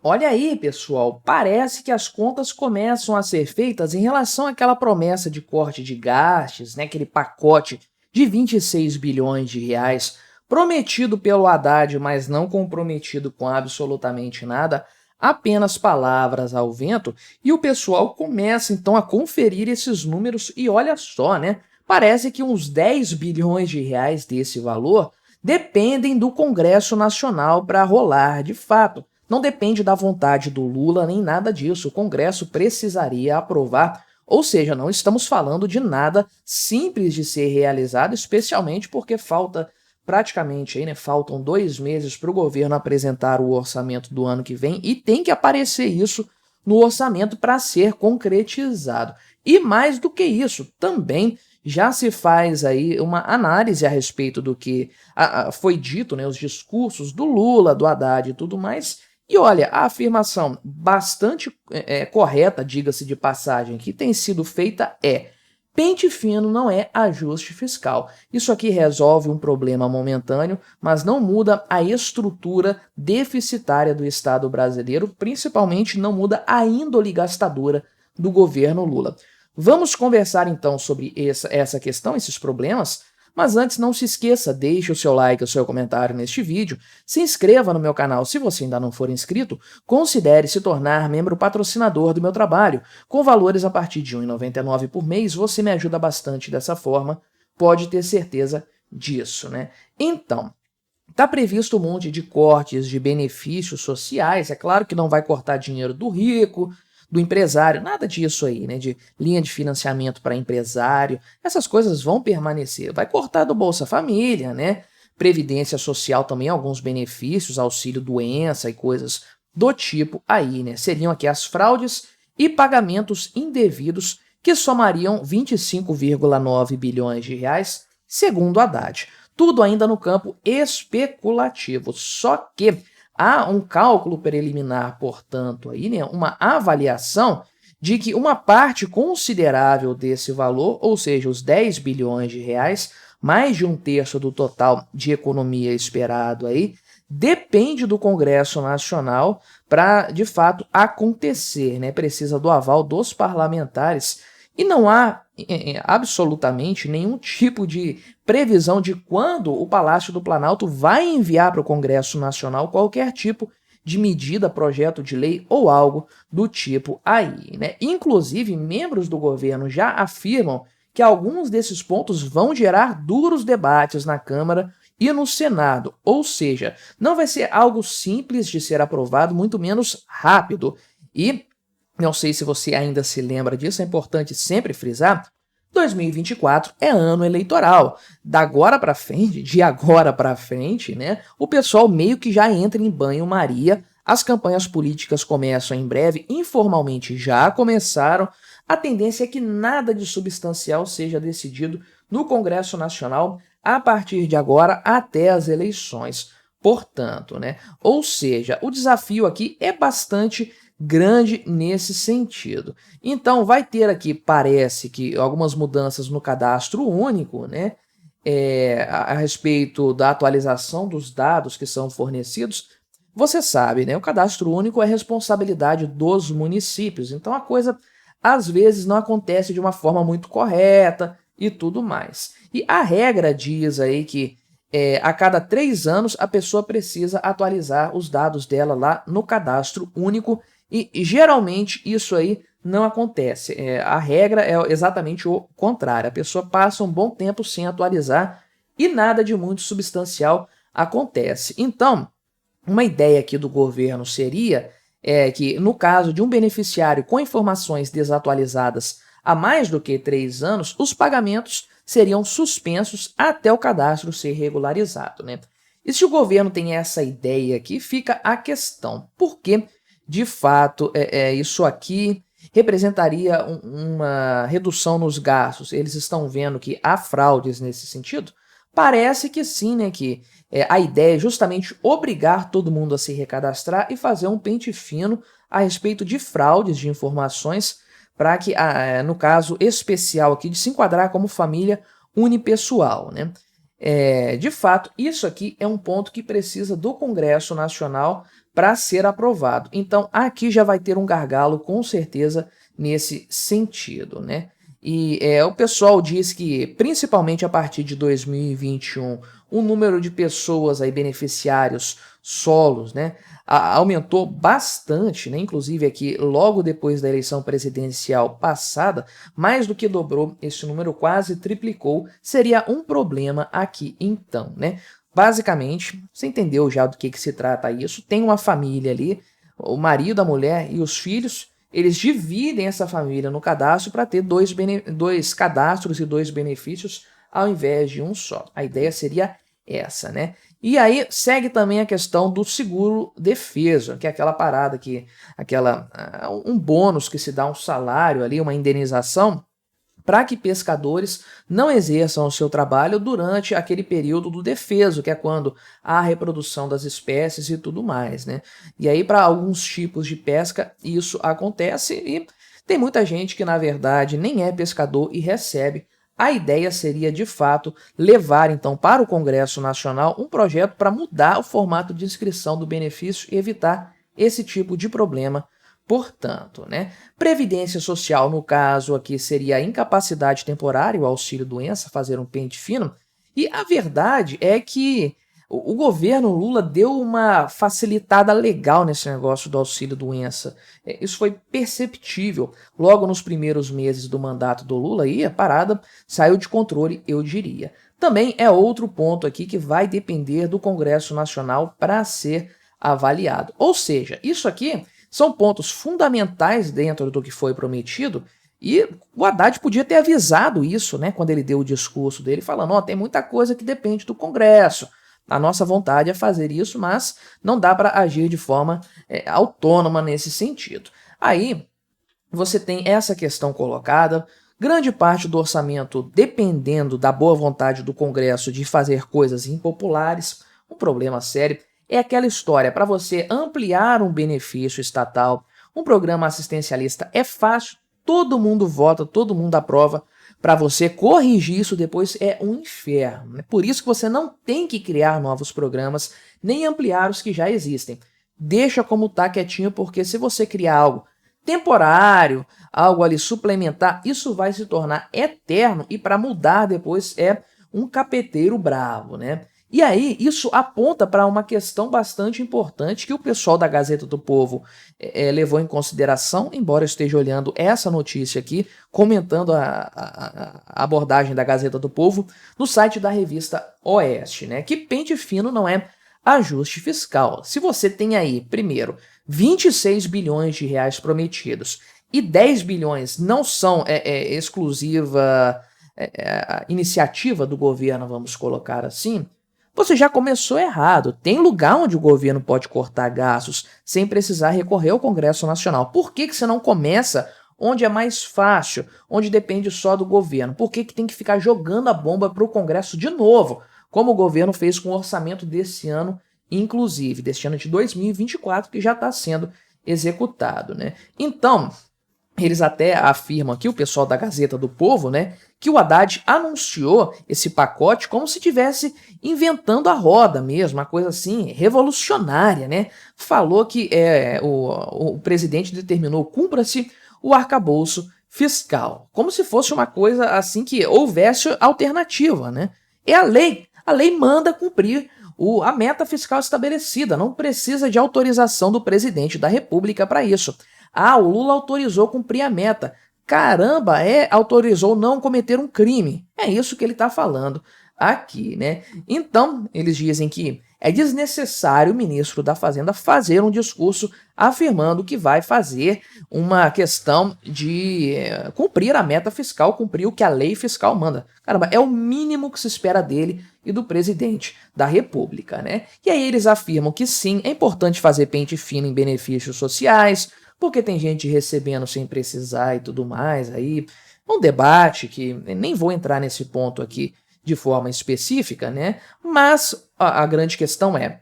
Olha aí, pessoal, parece que as contas começam a ser feitas em relação àquela promessa de corte de gastos, né, aquele pacote de 26 bilhões de reais prometido pelo Haddad, mas não comprometido com absolutamente nada, apenas palavras ao vento, e o pessoal começa então a conferir esses números e olha só, né? Parece que uns 10 bilhões de reais desse valor dependem do Congresso Nacional para rolar de fato. Não depende da vontade do Lula nem nada disso. O Congresso precisaria aprovar, ou seja, não estamos falando de nada simples de ser realizado, especialmente porque falta praticamente aí, né, faltam 2 meses para o governo apresentar o orçamento do ano que vem e tem que aparecer isso no orçamento para ser concretizado. E mais do que isso, também já se faz aí uma análise a respeito do que foi dito, né, os discursos do Lula, do Haddad e tudo mais. E olha, a afirmação bastante correta, diga-se de passagem, que tem sido feita é: pente fino não é ajuste fiscal. Isso aqui resolve um problema momentâneo, mas não muda a estrutura deficitária do Estado brasileiro, principalmente não muda a índole gastadora do governo Lula. Vamos conversar então sobre essa questão, esses problemas, mas antes não se esqueça, deixe o seu like, o seu comentário neste vídeo, se inscreva no meu canal se você ainda não for inscrito, considere se tornar membro patrocinador do meu trabalho. Com valores a partir de R$ 1,99 por mês, você me ajuda bastante dessa forma, pode ter certeza disso, né? Então, está previsto um monte de cortes de benefícios sociais, é claro que não vai cortar dinheiro do rico, do empresário, nada disso aí, né? De linha de financiamento para empresário, essas coisas vão permanecer. Vai cortar do Bolsa Família, né? Previdência Social também, alguns benefícios, auxílio doença e coisas do tipo aí, né? Seriam aqui as fraudes e pagamentos indevidos que somariam 25,9 bilhões de reais, segundo Haddad. Tudo ainda no campo especulativo, só que há um cálculo preliminar, portanto, aí, né, uma avaliação de que uma parte considerável desse valor, ou seja, os 10 bilhões de reais, mais de um terço do total de economia esperado aí, depende do Congresso Nacional para, de fato, acontecer, né? Precisa do aval dos parlamentares e não há absolutamente nenhum tipo de previsão de quando o Palácio do Planalto vai enviar para o Congresso Nacional qualquer tipo de medida, projeto de lei ou algo do tipo aí, né? Inclusive, membros do governo já afirmam que alguns desses pontos vão gerar duros debates na Câmara e no Senado, ou seja, não vai ser algo simples de ser aprovado, muito menos rápido. E não sei se você ainda se lembra disso, é importante sempre frisar, 2024 é ano eleitoral. De agora para frente, né, o pessoal meio que já entra em banho-maria, as campanhas políticas começam em breve, informalmente já começaram, a tendência é que nada de substancial seja decidido no Congresso Nacional a partir de agora até as eleições. Portanto, né, ou seja, o desafio aqui é bastante grande nesse sentido. Então, vai ter aqui, parece que, algumas mudanças no cadastro único, né? A respeito da atualização dos dados que são fornecidos. Você sabe, né? O cadastro único é responsabilidade dos municípios, então a coisa às vezes não acontece de uma forma muito correta e tudo mais. E a regra diz aí que a cada 3 anos a pessoa precisa atualizar os dados dela lá no cadastro único e geralmente isso aí não acontece. A regra é exatamente o contrário. A pessoa passa um bom tempo sem atualizar e nada de muito substancial acontece. Então, uma ideia aqui do governo seria que, no caso de um beneficiário com informações desatualizadas há mais do que 3 anos, os pagamentos seriam suspensos até o cadastro ser regularizado, né? E se o governo tem essa ideia aqui, fica a questão. Por que, de fato, isso aqui representaria uma redução nos gastos? Eles estão vendo que há fraudes nesse sentido? Parece que sim, né? Que a ideia é justamente obrigar todo mundo a se recadastrar e fazer um pente fino a respeito de fraudes de informações para que, no caso especial aqui, de se enquadrar como família unipessoal, né? De fato, isso aqui é um ponto que precisa do Congresso Nacional para ser aprovado. Então, aqui já vai ter um gargalo, com certeza, nesse sentido, né? E o pessoal diz que, principalmente a partir de 2021, o número de pessoas aí, beneficiários solos, né, aumentou bastante, né? Inclusive aqui, logo depois da eleição presidencial passada, mais do que dobrou, esse número quase triplicou, seria um problema aqui então, né? Basicamente, você entendeu já do que se trata isso, tem uma família ali, o marido, a mulher e os filhos, eles dividem essa família no cadastro para ter dois cadastros e dois benefícios ao invés de um só. A ideia seria essa, né? E aí segue também a questão do seguro defesa, que é aquela parada que, um bônus que se dá um salário ali, uma indenização, para que pescadores não exerçam o seu trabalho durante aquele período do defeso, que é quando há a reprodução das espécies e tudo mais, né? E aí, para alguns tipos de pesca, isso acontece e tem muita gente que, na verdade, nem é pescador e recebe. A ideia seria, de fato, levar, então, para o Congresso Nacional um projeto para mudar o formato de inscrição do benefício e evitar esse tipo de problema. Portanto, né, previdência social, no caso aqui, seria a incapacidade temporária, o auxílio-doença, fazer um pente fino. E a verdade é que o governo Lula deu uma facilitada legal nesse negócio do auxílio-doença. Isso foi perceptível logo nos primeiros meses do mandato do Lula e a parada saiu de controle, eu diria. Também é outro ponto aqui que vai depender do Congresso Nacional para ser avaliado. Ou seja, isso aqui são pontos fundamentais dentro do que foi prometido e o Haddad podia ter avisado isso, né, quando ele deu o discurso dele, falando, ó, tem muita coisa que depende do Congresso, a nossa vontade é fazer isso, mas não dá para agir de forma autônoma nesse sentido. Aí você tem essa questão colocada, grande parte do orçamento dependendo da boa vontade do Congresso de fazer coisas impopulares, um problema sério. É aquela história, para você ampliar um benefício estatal, um programa assistencialista é fácil, todo mundo vota, todo mundo aprova. Para você corrigir isso depois é um inferno. É por isso que você não tem que criar novos programas, nem ampliar os que já existem. Deixa como está quietinho, porque se você criar algo temporário, algo ali suplementar, isso vai se tornar eterno e para mudar depois é um capeteiro bravo, né? E aí, isso aponta para uma questão bastante importante que o pessoal da Gazeta do Povo levou em consideração, embora eu esteja olhando essa notícia aqui, comentando a abordagem da Gazeta do Povo no site da revista Oeste, né? Que pente fino não é ajuste fiscal. Se você tem aí, primeiro, 26 bilhões de reais prometidos e 10 bilhões não são exclusiva iniciativa do governo, vamos colocar assim, você já começou errado. Tem lugar onde o governo pode cortar gastos sem precisar recorrer ao Congresso Nacional. Por que você não começa onde é mais fácil, onde depende só do governo? Por que tem que ficar jogando a bomba para o Congresso de novo, como o governo fez com o orçamento desse ano, inclusive, deste ano de 2024, que já está sendo executado, né? Então, eles até afirmam aqui, o pessoal da Gazeta do Povo, né, que o Haddad anunciou esse pacote como se estivesse inventando a roda mesmo, uma coisa assim revolucionária, né? Falou que o presidente determinou, cumpra-se o arcabouço fiscal, como se fosse uma coisa assim que houvesse alternativa, né? É a lei manda cumprir a meta fiscal estabelecida, não precisa de autorização do presidente da República para isso. Ah, o Lula autorizou cumprir a meta. Caramba, autorizou não cometer um crime. É isso que ele está falando aqui, né? Então, eles dizem que é desnecessário o ministro da Fazenda fazer um discurso afirmando que vai fazer uma questão de cumprir a meta fiscal, cumprir o que a lei fiscal manda. Caramba, é o mínimo que se espera dele e do presidente da República, né? E aí eles afirmam que sim, é importante fazer pente fino em benefícios sociais, porque tem gente recebendo sem precisar e tudo mais, aí um debate que nem vou entrar nesse ponto aqui de forma específica, né? Mas a grande questão é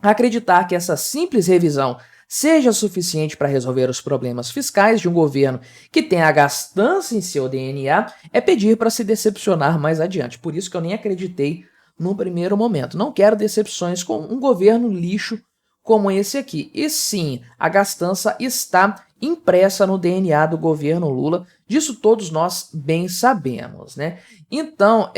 acreditar que essa simples revisão seja suficiente para resolver os problemas fiscais de um governo que tem a gastança em seu DNA é pedir para se decepcionar mais adiante. Por isso que eu nem acreditei no primeiro momento. Não quero decepções com um governo lixo como esse aqui. E sim, a gastança está impressa no DNA do governo Lula, disso todos nós bem sabemos, né? Então,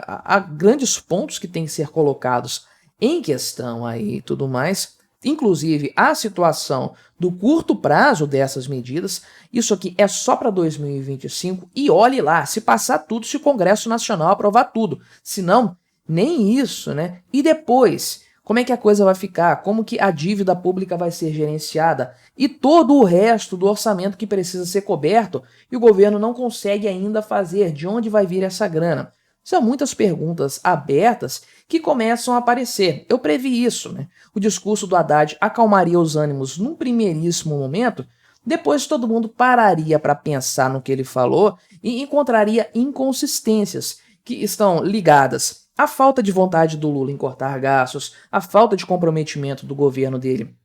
há grandes pontos que têm que ser colocados em questão aí e tudo mais, inclusive a situação do curto prazo dessas medidas. Isso aqui é só para 2025 e olhe lá, se passar tudo, se o Congresso Nacional aprovar tudo, se não, nem isso, né? E depois, como é que a coisa vai ficar? Como que a dívida pública vai ser gerenciada? E todo o resto do orçamento que precisa ser coberto e o governo não consegue ainda fazer. De onde vai vir essa grana? São muitas perguntas abertas que começam a aparecer. Eu previ isso, né? O discurso do Haddad acalmaria os ânimos num primeiríssimo momento, depois todo mundo pararia para pensar no que ele falou e encontraria inconsistências que estão ligadas à falta de vontade do Lula em cortar gastos, à falta de comprometimento do governo dele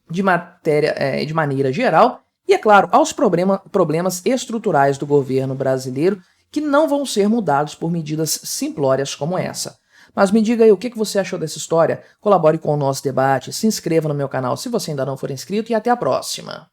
de maneira geral, e, é claro, aos problemas estruturais do governo brasileiro que não vão ser mudados por medidas simplórias como essa. Mas me diga aí o que você achou dessa história, colabore com o nosso debate, se inscreva no meu canal se você ainda não for inscrito e até a próxima.